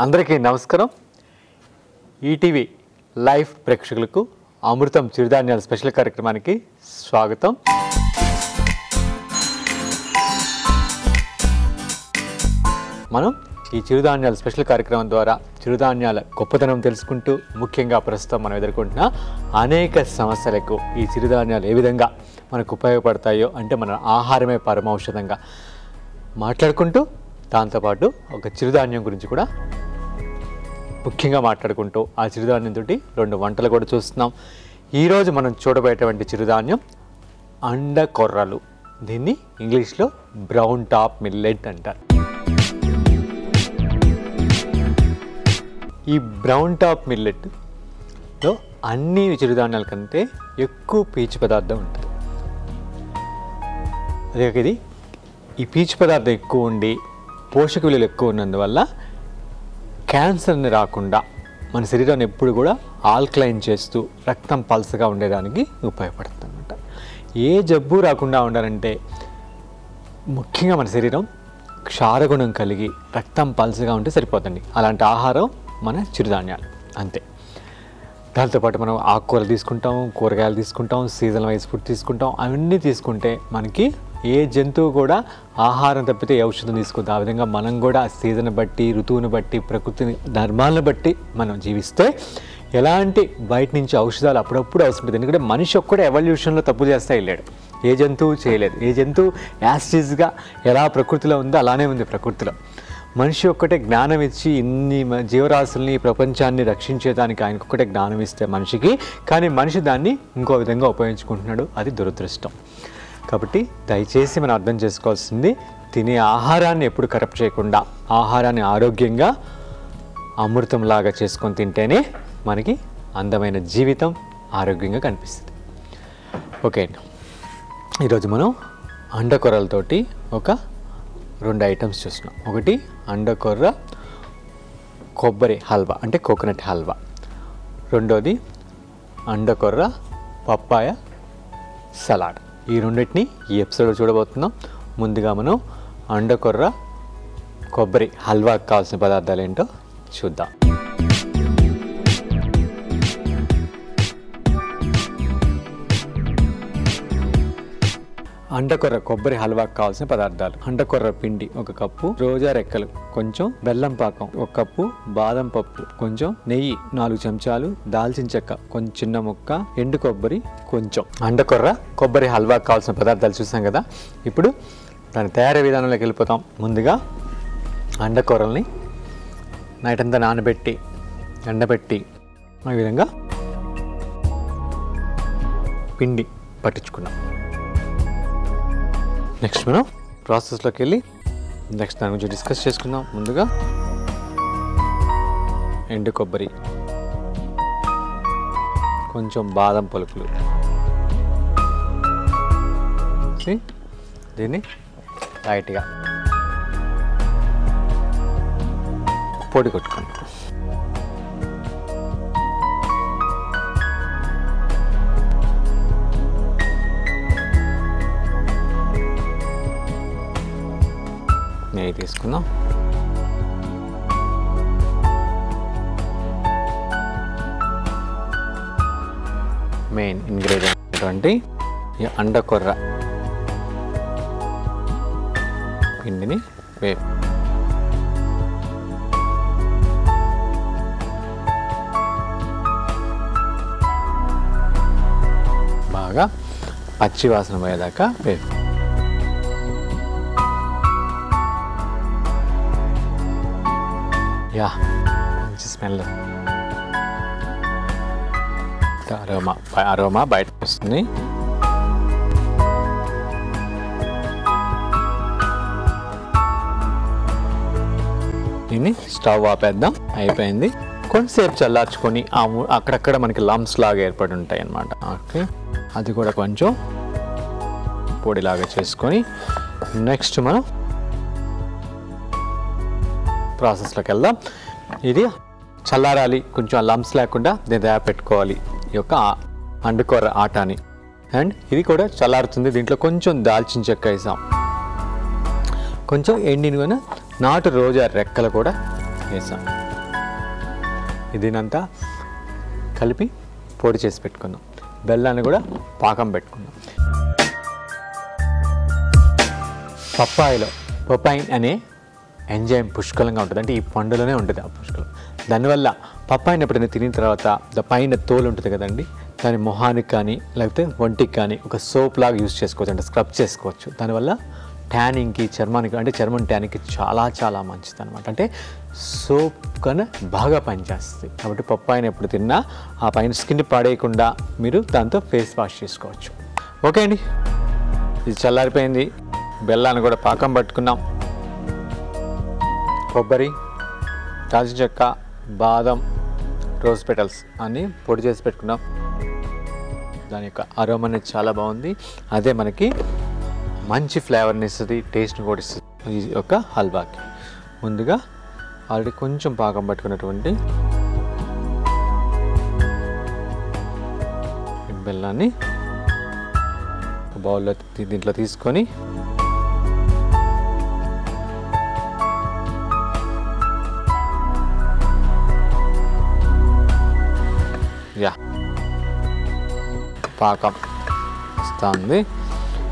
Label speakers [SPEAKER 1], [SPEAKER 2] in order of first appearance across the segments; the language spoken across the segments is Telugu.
[SPEAKER 1] అందరికీ నమస్కారం. ఈటీవీ లైవ్ ప్రేక్షకులకు అమృతం చిరుధాన్యాల స్పెషల్ కార్యక్రమానికి స్వాగతం. మనం ఈ చిరుధాన్యాల స్పెషల్ కార్యక్రమం ద్వారా చిరుధాన్యాల గొప్పతనం తెలుసుకుంటూ ముఖ్యంగా ప్రస్తుతం మనం ఎదుర్కొంటున్న అనేక సమస్యలకు ఈ చిరుధాన్యాలు ఏ విధంగా మనకు ఉపయోగపడతాయో, అంటే మన ఆహారమే పరమౌషధంగా మాట్లాడుకుంటూ, దాంతోపాటు ఒక చిరుధాన్యం గురించి కూడా ముఖ్యంగా మాట్లాడుకుంటూ ఆ చిరుధాన్యంతో 2 వంటలు కూడా చూస్తున్నాం. ఈరోజు మనం చూడబోయేటువంటి చిరుధాన్యం అండకొర్రలు. దీన్ని ఇంగ్లీష్లో బ్రౌన్ టాప్ మిల్లెట్ అంటారు. ఈ బ్రౌన్ టాప్ మిల్లెట్లో అన్ని చిరుధాన్యాల కంటే ఎక్కువ పీచు పదార్థం ఉంటుంది. అదే ఇది ఈ పీచు పదార్థం ఎక్కువ ఉండి పోషక విలువలు ఎక్కువ ఉన్నందువల్ల క్యాన్సర్ని రాకుండా మన శరీరాన్ని ఎప్పుడు కూడా ఆల్కలైన్ చేస్తూ రక్తం పల్సగా ఉండేదానికి ఉపయోగపడుతుంది అన్నమాట. ఏ జబ్బు రాకుండా ఉండాలంటే ముఖ్యంగా మన శరీరం క్షారగుణం కలిగి రక్తం పల్సగా ఉంటే సరిపోతుంది. అలాంటి ఆహారం మన చిరుధాన్యాలు అంతే. దాంతోపాటు మనం ఆకుకూరలు తీసుకుంటాం, కూరగాయలు తీసుకుంటాం, సీజన్ వైజ్ ఫుడ్ తీసుకుంటాం. అవన్నీ తీసుకుంటే మనకి ఏ జంతువు కూడా ఆహారం తప్పితే ఏ ఔషధం తీసుకుంటాం. ఆ విధంగా మనం కూడా సీజన్ బట్టి, ఋతువుని బట్టి, ప్రకృతిని ధర్మాలను బట్టి మనం జీవిస్తే ఎలాంటి బయట నుంచి ఔషధాలు అప్పుడప్పుడు అవసరం ఉంటుంది. ఎందుకంటే మనిషి ఒక్కడే ఎవల్యూషన్లో తప్పు చేస్తే వెళ్ళాడు, ఏ జంతువు చేయలేదు. ఏ జంతువు యాస్టిస్గా ఎలా ప్రకృతిలో ఉందో అలానే ఉంది ప్రకృతిలో. మనిషి ఒక్కటే జ్ఞానం ఇచ్చి ఇన్ని జీవరాశుల్ని, ప్రపంచాన్ని రక్షించేదానికి ఆయనకొక్కటే జ్ఞానం ఇస్తే మనిషికి, కానీ మనిషి దాన్ని ఇంకో విధంగా ఉపయోగించుకుంటున్నాడు. అది దురదృష్టం. కాబట్టి దయచేసి మనం అర్థం చేసుకోవాల్సింది, తినే ఆహారాన్ని ఎప్పుడు కరప్ట్ చేయకుండా, ఆహారాన్ని ఆరోగ్యంగా అమృతంలాగా చేసుకొని తింటేనే మనకి అందమైన జీవితం ఆరోగ్యంగా కనిపిస్తుంది. ఓకే అండి, ఈరోజు మనం అండకొర్రలతోటి ఒక 2 ఐటమ్స్ చూస్తున్నాం. ఒకటి అండకొర్ర కొబ్బరి హల్వా, అంటే కోకోనట్ హల్వా. రెండోది అండకొర్ర పప్పాయ సలాడ్. ఈ రెండింటిని ఈ ఎపిసోడ్లో చూడబోతున్నాం. ముందుగా మనం అండకొర్ర కొబ్బరి హల్వాకి కావాల్సిన పదార్థాలు ఏంటో చూద్దాం. అండకొర్ర కొబ్బరి హల్వాకి కావాల్సిన పదార్థాలు: అండకొర్ర పిండి 1 కప్పు, రోజా రెక్కలు కొంచెం, బెల్లం పాకం 1 కప్పు, బాదం పప్పు కొంచెం, నెయ్యి 4 చెంచాలు, దాల్చిన చెక్క కొంచెం చిన్న ముక్క, ఎండు కొబ్బరి కొంచెం. అండకొర్ర కొబ్బరి హల్వాకి కావాల్సిన పదార్థాలు చూసాం కదా. ఇప్పుడు దాని తయారీ విధానంలోకి వెళ్ళిపోతాం. ముందుగా అండకొర్రల్ని నైట్ అంతా నానబెట్టి ఎండబెట్టి ఈ విధంగా పిండి పట్టించుకున్నాం. నెక్స్ట్ మనం ప్రాసెస్లోకి వెళ్ళి నెక్స్ట్ దాని గురించి డిస్కస్ చేసుకుందాం. ముందుగా ఎండు కొబ్బరి, కొంచెం బాదం పలుకులు, దీన్ని లైట్గా పొడి కొట్టుకోండి. నెయ్యి తీసుకుందాం. మెయిన్ ఇంగ్రీడియంట్ ఈ అండకొర్ర పిండిని బాగా పచ్చి వాసన పోయేదాకా వేపు. యా, మంచి స్మెల్, అరోమా బయటకు వస్తుంది. దీన్ని స్టవ్ ఆపేద్దాం. అయిపోయింది. కొంచెంసేపు చల్లార్చుకొని అక్కడక్కడ మనకి లంప్స్ లాగా ఏర్పడి ఉంటాయి అన్నమాట. ఓకే, అది కూడా కొంచెం పొడిలాగా చేసుకొని నెక్స్ట్ మనం ప్రాసెస్లోకి వెళ్దాం. ఇది చల్లారాలి, కొంచెం లంప్స్ లేకుండా దీన్ని పెట్టుకోవాలి ఈ యొక్క అండుకొర్ర ఆటాని. అండ్ ఇది కూడా చల్లారుతుంది. దీంట్లో కొంచెం దాల్చిన చెక్క వేసాం, కొంచెం ఎండిన నాటు రోజా రెక్కలు కూడా వేసాం. దీనంతా కలిపి పొడి చేసి పెట్టుకుందాం. బెల్లాన్ని కూడా పాకం పెట్టుకుందాం. పపాయిన్ అనే ఎంజైమ్ పుష్కలంగా ఉంటుంది. అంటే ఈ పండులోనే ఉంటుంది ఆ పుష్కలం. దానివల్ల పపాయిని ఎప్పుడైనా తినిన తర్వాత పైన తోలు ఉంటుంది కదండి, దాని మొహానికి కానీ లేకపోతే ఒంటికి కానీ ఒక సోప్ లాగా యూజ్ చేసుకోవచ్చు, అంటే స్క్రబ్ చేసుకోవచ్చు. దానివల్ల ట్యానింగ్కి, చర్మానికి, అంటే చర్మం ట్యానింగ్కి చాలా చాలా మంచిది అనమాట. అంటే సోప్ కన్నా బాగా పనిచేస్తుంది. కాబట్టి పప్పాయిని ఎప్పుడు తిన్నా ఆ పైన స్కిన్ పాడేయకుండా మీరు దాంతో ఫేస్ వాష్ చేసుకోవచ్చు. ఓకే అండి, ఇది చల్లారిపోయింది. బెల్లాన్ని కూడా పాకం పట్టుకున్నాం. కొబ్బరి, దాల్చిన చెక్క, బాదం, రోజ్ పెటల్స్ అన్నీ పొడి చేసి పెట్టుకున్నాం. దాని యొక్క అరోమా అనేది చాలా బాగుంది. అదే మనకి మంచి ఫ్లేవర్ని ఇస్తుంది, టేస్ట్ని కూడా ఇస్తుంది ఈ యొక్క హల్వాకి. ముందుగా ఆల్రెడీ కొంచెం పాకం పట్టుకున్నటువంటి బెల్లాన్ని బౌల్లో దీంట్లో తీసుకొని పాకం వస్తుంది.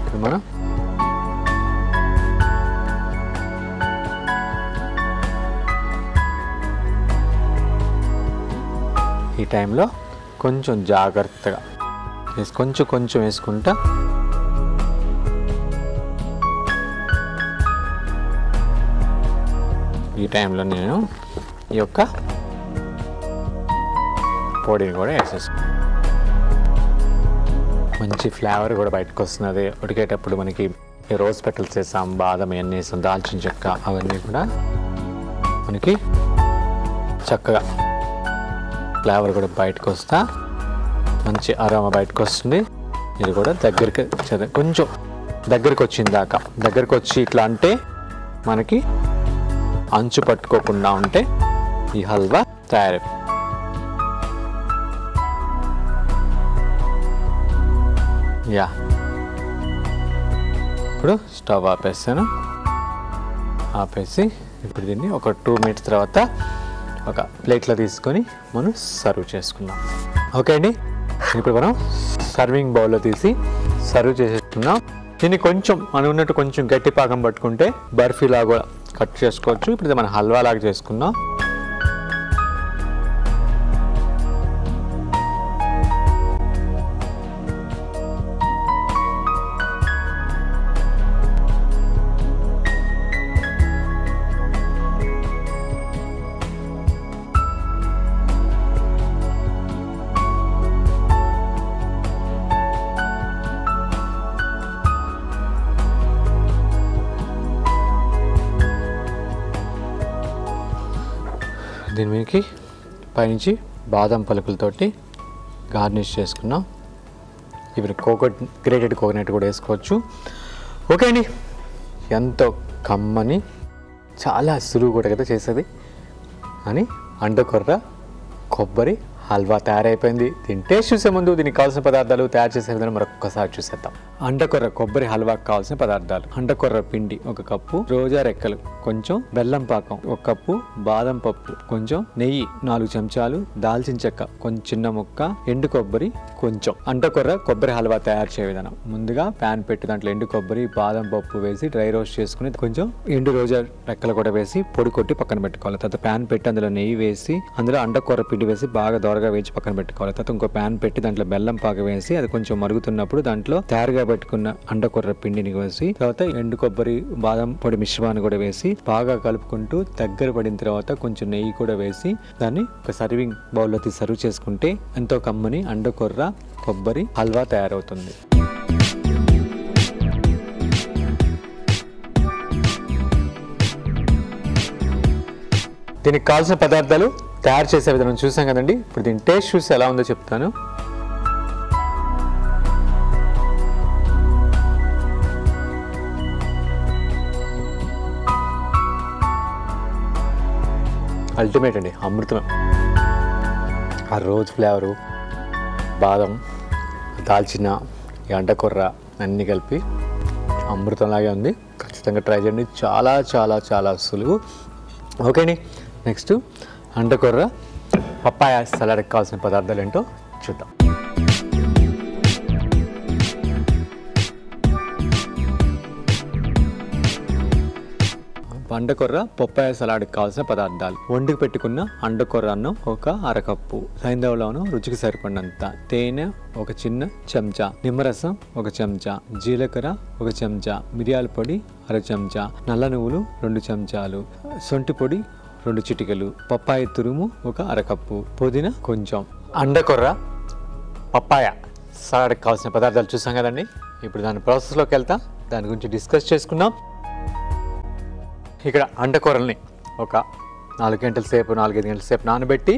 [SPEAKER 1] ఇప్పుడు మనం ఈ టైంలో కొంచెం జాగ్రత్తగా కొంచెం వేసుకుంటా ఈ టైంలో నేను ఈ యొక్క పొడిని కూడా వేసేసుకుంటాను. మంచి ఫ్లేవర్ కూడా బయటకు వస్తున్నది. ఉడికేటప్పుడు మనకి రోజ్ పెటల్స్ వేసాం, బాదం ఇవన్నీ వేసాం, దాల్చిన చెక్క, అవన్నీ కూడా మనకి చక్కగా ఫ్లేవర్ కూడా బయటకు వస్తా మంచి అరోమా బయటకు వస్తుంది. ఇది కూడా కొంచెం దగ్గరికి వచ్చిన దాకా, దగ్గరికి వచ్చి ఇట్లా అంటే మనకి అంచు పట్టుకోకుండా ఉంటే ఈ హల్వా తయారు. ఇప్పుడు స్టవ్ ఆపేస్తాను. ఆపేసి ఇప్పుడు దీన్ని ఒక 2 మినిట్స్ తర్వాత ఒక ప్లేట్లో తీసుకొని మనం సర్వ్ చేసుకుందాం. ఓకే అండి, ఇప్పుడు మనం సర్వింగ్ బౌల్లో తీసి సర్వ్ చేసేసుకున్నాం. దీన్ని కొంచెం మనం ఉన్నట్టు కొంచెం గట్టి పాకం పట్టుకుంటే బర్ఫీలాగా కూడా కట్ చేసుకోవచ్చు. ఇప్పుడు మనం హల్వా లాగా చేసుకున్నాం. దీని మీదకి పైనుంచి బాదం పలుకులతోటి గార్నిష్ చేసుకున్నాం. ఇప్పుడు గ్రేటెడ్ కోకోనట్ కూడా వేసుకోవచ్చు. ఓకే అండి, ఎంతో కమ్మని, చాలా సులువు కూడా కదా చేసేది అని అండకొర్ర కొబ్బరి హల్వా తయారైపోయింది. దీని టేస్ట్ చూసే ముందు దీనికి కావాల్సిన పదార్థాలు, తయారు చేసే విధానం మరొకసారి చూసేద్దాం. అండకొర్ర కొబ్బరి హల్వాకి కావాల్సిన పదార్థాలు: అండకొర్ర పిండి 1 కప్పు, రోజా రెక్కలు కొంచెం, బెల్లం పాకం 1 కప్పు, బాదం పప్పు కొంచెం, నెయ్యి 4 చెంచాలు, దాల్చిన చెక్క కొంచెం చిన్న ముక్క, ఎండు కొబ్బరి కొంచెం. అండకొర్ర కొబ్బరి హల్వా తయారు చేసే విధానం: ముందుగా ప్యాన్ పెట్టి దాంట్లో ఎండు కొబ్బరి, బాదం పప్పు వేసి డ్రై రోస్ట్ చేసుకుని కొంచెం ఎండు రోజా రెక్కలు కూడా వేసి పొడి కొట్టి పక్కన పెట్టుకోవాలి. తర్వాత ప్యాన్ పెట్టి అందులో నెయ్యి వేసి అందులో అండకొర్ర పిండి వేసి బాగా దోరగా వేసి పక్కన పెట్టుకోవాలి. తర్వాత ఇంకో ప్యాన్ పెట్టి దాంట్లో బెల్లం పాక వేసి అది కొంచెం మరుగుతున్నప్పుడు దాంట్లో తయారుగా పెట్టుకున్న అండకొర్ర పిండిని వేసి తర్వాత ఎండు కొబ్బరి, బాదం పొడి మిశ్రమాన్ని కూడా వేసి బాగా కలుపుకుంటూ దగ్గర పడిన తర్వాత కొంచెం నెయ్యి కూడా వేసి దాన్ని ఒక సర్వింగ్ బౌల్లో తీసి సర్వ్ చేసుకుంటే ఎంతో కమ్మని అండకొర్ర కొబ్బరి హల్వా తయారవుతుంది. దీనికి కావాల్సిన పదార్థాలు, తయారు చేసే విధానం చూసాం కదండి. ఇప్పుడు దీని టేస్ట్ చూసి ఎలా ఉందో చెప్తాను. అల్టిమేట్ అండి, అమృతం. ఆ రోజ్ ఫ్లేవరు, బాదం, దాల్చిన, అండకొర్ర అన్నీ కలిపి అమృతంలాగే ఉంది. ఖచ్చితంగా ట్రై చేయండి, చాలా చాలా చాలా సులువు. ఓకే అండి, నెక్స్ట్ అండకొర్ర పప్పాయ సలాడ్కి కావాల్సిన పదార్థాలు ఏంటో చూద్దాం. అండకొర్ర పప్పాయ సలాడ్కి కావాల్సిన పదార్థాలు: వండికి పెట్టుకున్న అండకొర్ర అన్నం ఒక అరకప్పు, సైంధవ రుచికి సరిపడినంత, తేనె ఒక చిన్న చెంచా, నిమ్మరసం ఒక చెంచా, జీలకర్ర ఒక చెంచా, మిరియాల పొడి అర చెంచా, నల్ల నువ్వులు 2 చెంచాలు, సొంటి పొడి 2 చిటికెలు, పప్పాయ తురుము ఒక అరకప్పు, పుదీనా కొంచెం. అండకొర్ర పప్పాయ సలాడ్కి కావాల్సిన పదార్థాలు చూసాం కదండి. ఇప్పుడు దాని ప్రాసెస్లోకి వెళ్తాం, దాని గురించి డిస్కస్ చేసుకుందాం. ఇక్కడ అండకొర్రల్ని ఒక 4 గంటల సేపు 4-5 గంటల సేపు నానబెట్టి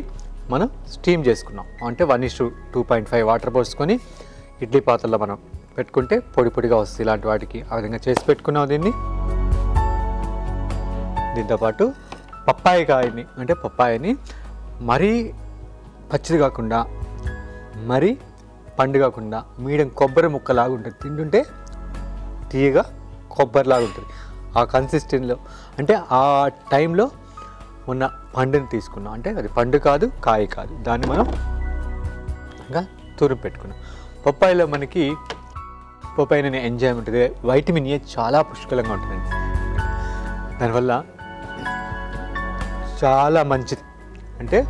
[SPEAKER 1] మనం స్టీమ్ చేసుకున్నాం. అంటే 1:2.5 వాటర్ పోసుకొని ఇడ్లీ పాత్రలో మనం పెట్టుకుంటే పొడి పొడిగా వస్తుంది. ఇలాంటి వాటికి ఆ విధంగా చేసి పెట్టుకున్నాం దీన్ని. దీంతోపాటు పప్పాయని మరీ పచ్చిది కాకుండా మరీ పండు కాకుండా మీడియం కొబ్బరి ముక్కలాగా ఉంటుంది. తింటుంటే తీయగా కొబ్బరిలాగా ఉంటుంది. ఆ కన్సిస్టెన్సీలో అంటే ఆ టైంలో ఉన్న పండుని తీసుకున్నాం. అంటే అది పండు కాదు, కాయ కాదు, దాన్ని మనం ఇంకా తురుము పెట్టుకున్నాం. పప్పాయలో మనకి పప్పాయని ఎంజాయ్ ఉంటుంది. వైటమిన్ ఏ చాలా పుష్కలంగా ఉంటుందండి. దానివల్ల చాలా మంచిది. అంటే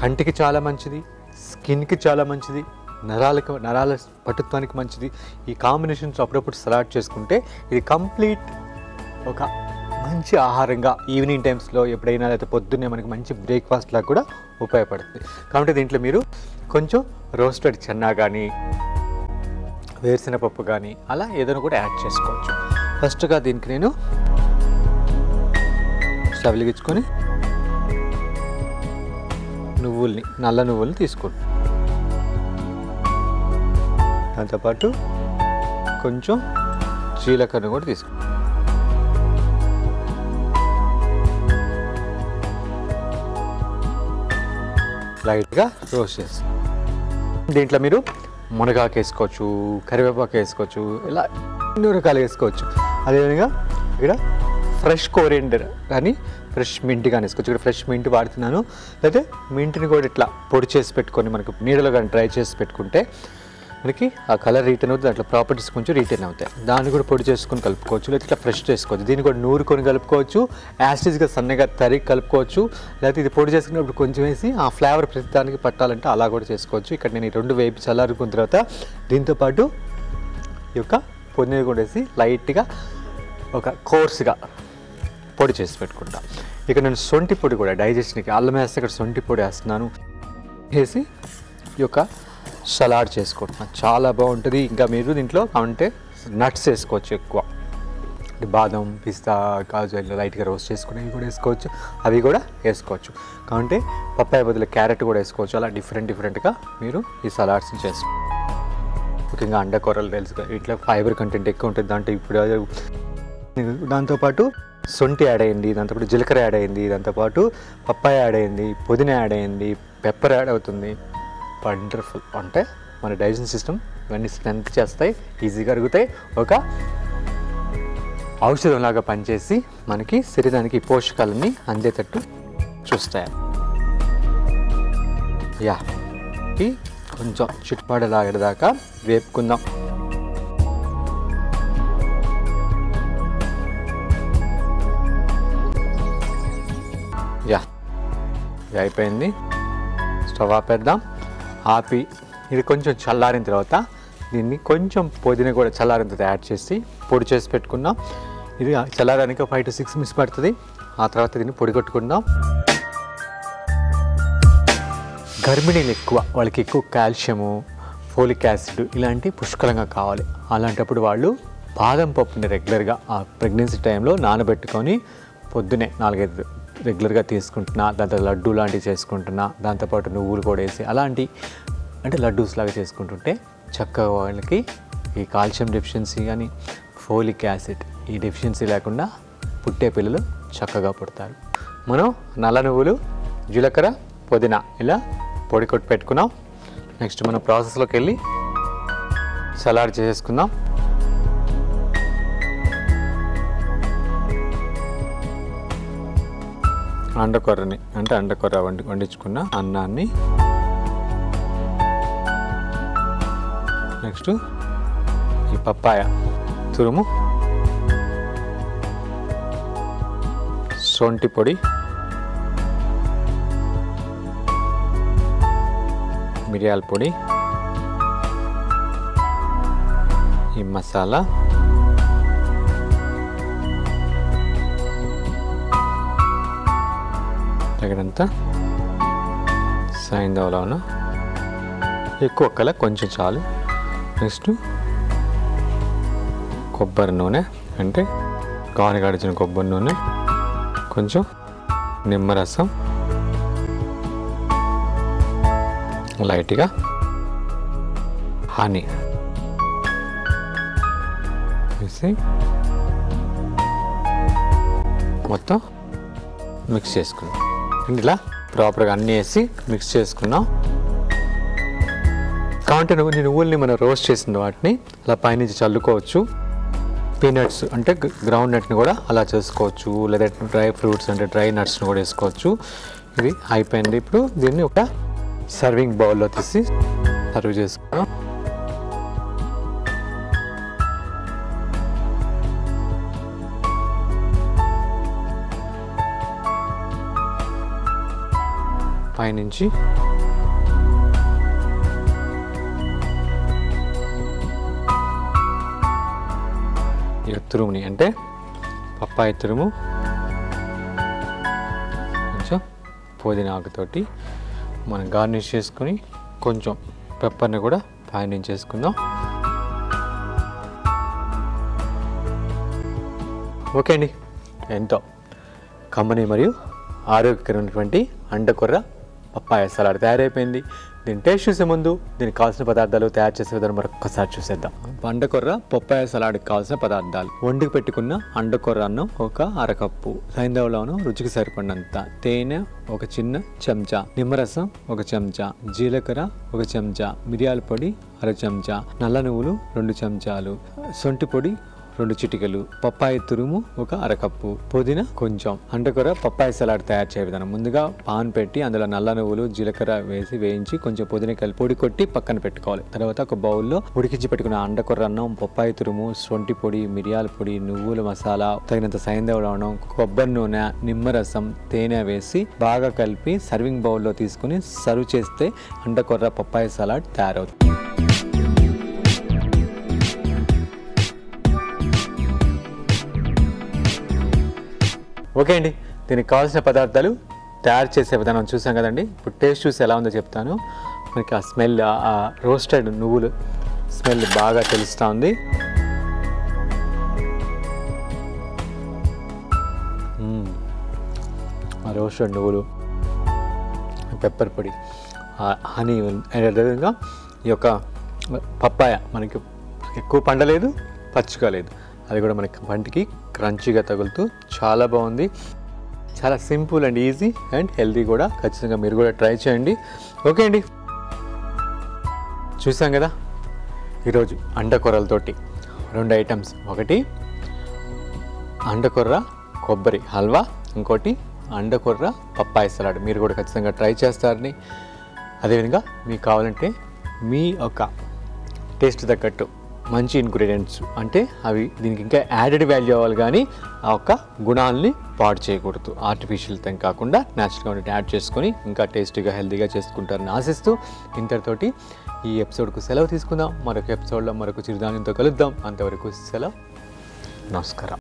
[SPEAKER 1] కంటికి చాలా మంచిది, స్కిన్కి చాలా మంచిది, నరాల పటుత్వానికి మంచిది. ఈ కాంబినేషన్స్ అప్పుడప్పుడు సలాడ్ చేసుకుంటే ఇది కంప్లీట్ ఒక మంచి ఆహారంగా ఈవినింగ్ టైమ్స్లో ఎప్పుడైనా లేకపోతే పొద్దున్నే మనకి మంచి బ్రేక్ఫాస్ట్ లాగా కూడా ఉపయోగపడుతుంది. కాబట్టి దీంట్లో మీరు కొంచెం రోస్టెడ్ చెన్నా కానీ వేరుశెనగపప్పు కానీ అలా ఏదైనా కూడా యాడ్ చేసుకోవచ్చు. ఫస్ట్గా దీనికి నేను స్టవ్ వెలిగించుకొని నల్ల నువ్వుల్ని తీసుకుంటాను. దాంతోపాటు కొంచెం జీలకర్ర కూడా తీసుకుంటాం. లైట్గా రోస్ట్ చేస్తాం. దీంట్లో మీరు మునగాకు వేసుకోవచ్చు, కరివేపాకు వేసుకోవచ్చు, ఇలా ఎన్నో రకాలు వేసుకోవచ్చు. అదేవిధంగా ఇక్కడ ఫ్రెష్ కోరియండర్ కానీ ఫ్రెష్ మింట్ కానీ వేసుకోవచ్చు. ఇక్కడ ఫ్రెష్ మింట్ వాడుతున్నాను. అయితే మింట్ని కూడా ఇట్లా పొడి చేసి పెట్టుకొని మనకు నీడలో కానీ డ్రై చేసి పెట్టుకుంటే మనకి ఆ కలర్ రిటర్న్ అవుతుంది. దాంట్లో ప్రాపర్టీస్ కొంచెం రిటర్న్ అవుతాయి. దాన్ని కూడా పొడి చేసుకొని కలుపుకోవచ్చు, లేకపోతే ఇట్లా ఫ్రెష్ చేసుకోవచ్చు. దీన్ని కూడా నూరుకొని కలుపుకోవచ్చు, యాసిడ్గా సన్నగా తరిగి కలుపుకోవచ్చు, లేకపోతే ఇది పొడి చేసుకున్నప్పుడు కొంచెం వేసి ఆ ఫ్లేవర్ ప్రతిదానికి పట్టాలంటే అలా కూడా చేసుకోవచ్చు. ఇక్కడ నేను ఈ 2 వేపి చల్లారుకున్న తర్వాత దీంతోపాటు ఈ యొక్క పొడిని కూడా వేసి లైట్గా ఒక కోర్స్గా పొడి చేసి పెట్టుకుంటా. ఇక్కడ నేను సొంటి పొడి కూడా డైజెషన్కి అల్లం వేస్తే ఇక్కడ సొంటి పొడి వేస్తున్నాను, వేసి ఈ యొక్క సలాడ్ చేసుకుంటున్నాను. చాలా బాగుంటుంది. ఇంకా మీరు దీంట్లో అంటే నట్స్ వేసుకోవచ్చు ఎక్కువ, బాదం, పిస్తా, కాజు లైట్గా రోస్ట్ చేసుకుని అవి కూడా వేసుకోవచ్చు, అవి కూడా వేసుకోవచ్చు. కాబట్టి పప్పాయ బదులు క్యారెట్ కూడా వేసుకోవచ్చు. అలా డిఫరెంట్గా మీరు ఈ సలాడ్స్ని చేసుకోవచ్చు. ముఖ్యంగా అండకొర్రలు తెలుసు, ఇట్లా ఫైబర్ కంటెంట్ ఎక్కువ ఉంటుంది దాంట్లో. ఇప్పుడు దాంతోపాటు సొంటి యాడ్ అయింది, దాంతోపాటు జీలకర్ర యాడ్ అయింది, దాంతోపాటు పప్పాయ యాడ్ అయింది, పుదీనా యాడ్ అయింది, పెప్పర్ యాడ్ అవుతుంది. వండర్ఫుల్. అంటే మన డైజెషన్ సిస్టమ్ ఇవన్నీ స్ట్రెంత్ చేస్తాయి, ఈజీగా అరుగుతాయి, ఒక ఔషధంలాగా పనిచేసి మనకి శరీరానికి పోషకాలని అందేటట్టు చూస్తాయి. కొంచెం చిట్టుపాడలాగేదాకా వేపుకుందాం. అయిపోయింది. స్టవ్ ఆపేద్దాం. ఆపి ఇది కొంచెం చల్లారిన తర్వాత దీన్ని కొంచెం పుదీనా కూడా చల్లారిన తర్వాత యాడ్ చేసి పొడి చేసి పెట్టుకుందాం. ఇది చల్లారానికి 5 to 6 minutes పడుతుంది. ఆ తర్వాత దీన్ని పొడి కొట్టుకుందాం. గర్భిణీలు ఎక్కువ, వాళ్ళకి ఎక్కువ కాల్షియము, ఫోలిక్ యాసిడ్ ఇలాంటి పుష్కలంగా కావాలి. అలాంటప్పుడు వాళ్ళు బాదం పప్పుని రెగ్యులర్గా ఆ ప్రెగ్నెన్సీ టైంలో నానబెట్టుకొని పొద్దునే 4-5 రెగ్యులర్గా తీసుకుంటున్నా, దాంతో లడ్డూ లాంటివి చేసుకుంటున్నా, దాంతోపాటు నువ్వులు కూడా వేసి అలాంటి అంటే లడ్డూస్ లాగా చేసుకుంటుంటే చక్కగా వాళ్ళకి ఈ కాల్షియం డెఫిషియన్సీ కానీ ఫోలిక్ యాసిడ్ ఈ డెఫిషియన్సీ లేకుండా పుట్టే పిల్లలు చక్కగా పుడతారు. మనం నల్ల నువ్వులు, జీలకర్ర, పుదీనా ఇలా పొడి కొట్టి పెట్టుకున్నాం. నెక్స్ట్ మనం ప్రాసెస్లోకి వెళ్ళి సలాడ్ చేసేసుకుందాం. అండకొర్రని అంటే అండకొర్ర వండించుకున్న అన్నాన్ని, నెక్స్ట్ ఈ పప్పాయ తురుము, సొంటి పొడి, మిరియాల పొడి, ఈ మసాలా, తగినంత సైంధవ లవణం, ఎక్కువ కల కొంచెం చాలు. నెక్స్ట్ కొబ్బరి నూనె అంటే గాని గడిచిన కొబ్బరి నూనె, కొంచెం నిమ్మరసం, లైట్గా హనీ వేసి మొత్తం మిక్స్ చేసుకున్నాం. ఇలా ప్రాపర్గా అన్నీ వేసి మిక్స్ చేసుకున్నాం. కావంటే నువ్వుల్ని మనం రోస్ట్ చేసిన వాటిని అలా పైనుంచి చల్లుకోవచ్చు. పీనట్స్ అంటే గ్రౌండ్ నట్ని కూడా అలా చేసుకోవచ్చు, లేదా డ్రై ఫ్రూట్స్ అంటే డ్రై నట్స్ని కూడా వేసుకోవచ్చు. ఇది అయిపోయింది. ఇప్పుడు దీన్ని ఒక సర్వింగ్ బౌల్లో తీసి సర్వ్ చేసుకున్నాం. పైనుంచి తురుముని అంటే పప్పాయ తురుము, కొంచెం పుదీనా ఆకుతోటి మనం గార్నిష్ చేసుకొని కొంచెం పెప్పర్ని కూడా పైనుంచి వేసుకుందాం. ఓకే అండి, ఎంతో కమ్మని మరియు ఆరోగ్యకరమైనటువంటి అండకొర్ర పప్పాయ సలాడ్ తయారైపోయింది. దీన్ని టేస్ట్ చూసే ముందు దీనికి కావాల్సిన పదార్థాలు, తయారు చేసే విధానం మరొకసారి చూసేద్దాం. అండకొర్ర పప్పాయ సలాడ్కి కావాల్సిన పదార్థాలు: వండికి పెట్టుకున్న అండకొర్ర అన్నం ఒక అరకప్పు, సైంధవ లవణం రుచికి సరిపడినంత, తేనె ఒక చిన్న చెంచా, నిమ్మరసం ఒక చెంచా, జీలకర్ర ఒక చెంచా, మిరియాల పొడి అర చెంచా, నల్ల నువ్వులు 2 చెంచాలు, సొంటి పొడి 2 చిటికెలు, పప్పాయ తురుము ఒక అరకప్పు, పుదీనా కొంచెం. అండకొర్ర పప్పాయ సలాడ్ తయారు చేయ విధానం: ముందుగా పాన్ పెట్టి అందులో నల్ల నువ్వులు, జీలకర్ర వేసి వేయించి కొంచెం పుదీనా కలిపి పొడి కొట్టి పక్కన పెట్టుకోవాలి. తర్వాత ఒక బౌల్లో ఉడికించి పెట్టుకున్న అండకొర్ర అన్నం, పప్పాయ తురుము, సొంటి పొడి, మిరియాల పొడి, నువ్వుల మసాలా, తగినంత సైంధవ లవణం, కొబ్బరి నూనె, నిమ్మరసం, తేనె వేసి బాగా కలిపి సర్వింగ్ బౌల్లో తీసుకుని సర్వ్ చేస్తే అండకొర్ర పప్పాయ సలాడ్ తయారవుతుంది. ఓకే అండి, దీనికి కావాల్సిన పదార్థాలు, తయారు చేసే విధానం చూసాం కదండి. ఇప్పుడు టేస్ట్ చూసి ఎలా ఉందో చెప్తాను. మనకి ఆ స్మెల్, ఆ రోస్టెడ్ నువ్వులు స్మెల్ బాగా తెలుస్తూ ఉంది. ఆ రోస్టెడ్ నువ్వులు, పెప్పర్ పొడి, హనీ, అదేవిధంగా ఈ యొక్క పప్పాయ మనకి ఎక్కువ పండలేదు, పచ్చిగా లేదు, అది కూడా మనకి పంటికి క్రంచీగా తగులుతూ చాలా బాగుంది. చాలా simple and easy and healthy కూడా. ఖచ్చితంగా మీరు కూడా ట్రై చేయండి. ఓకే అండి, చూసాం కదా ఈరోజు అండకొర్రలతోటి 2 ఐటమ్స్. ఒకటి అండకొర్ర కొబ్బరి హల్వా, ఇంకోటి అండకొర్ర పప్పాయ సలాడ్. మీరు కూడా ఖచ్చితంగా ట్రై చేస్తారని, అదేవిధంగా మీకు కావాలంటే మీ యొక్క టేస్ట్ తగ్గట్టు మంచి ఇంగ్రీడియంట్స్ అంటే అవి దీనికి ఇంకా యాడెడ్ వాల్యూ అవ్వాలి, కానీ ఆ యొక్క గుణాలని పాడు చేయకూడదు. ఆర్టిఫిషియల్ థింగ్ కాకుండా న్యాచురల్గా ఉంటే యాడ్ చేసుకొని ఇంకా టేస్టీగా హెల్తీగా చేసుకుంటారని ఆశిస్తూ ఇంతటితోటి ఈ ఎపిసోడ్కు సెలవు తీసుకుందాం. మరొక ఎపిసోడ్లో మరొక చిరుధాన్యంతో కలుద్దాం. అంతవరకు సెలవు, నమస్కారం.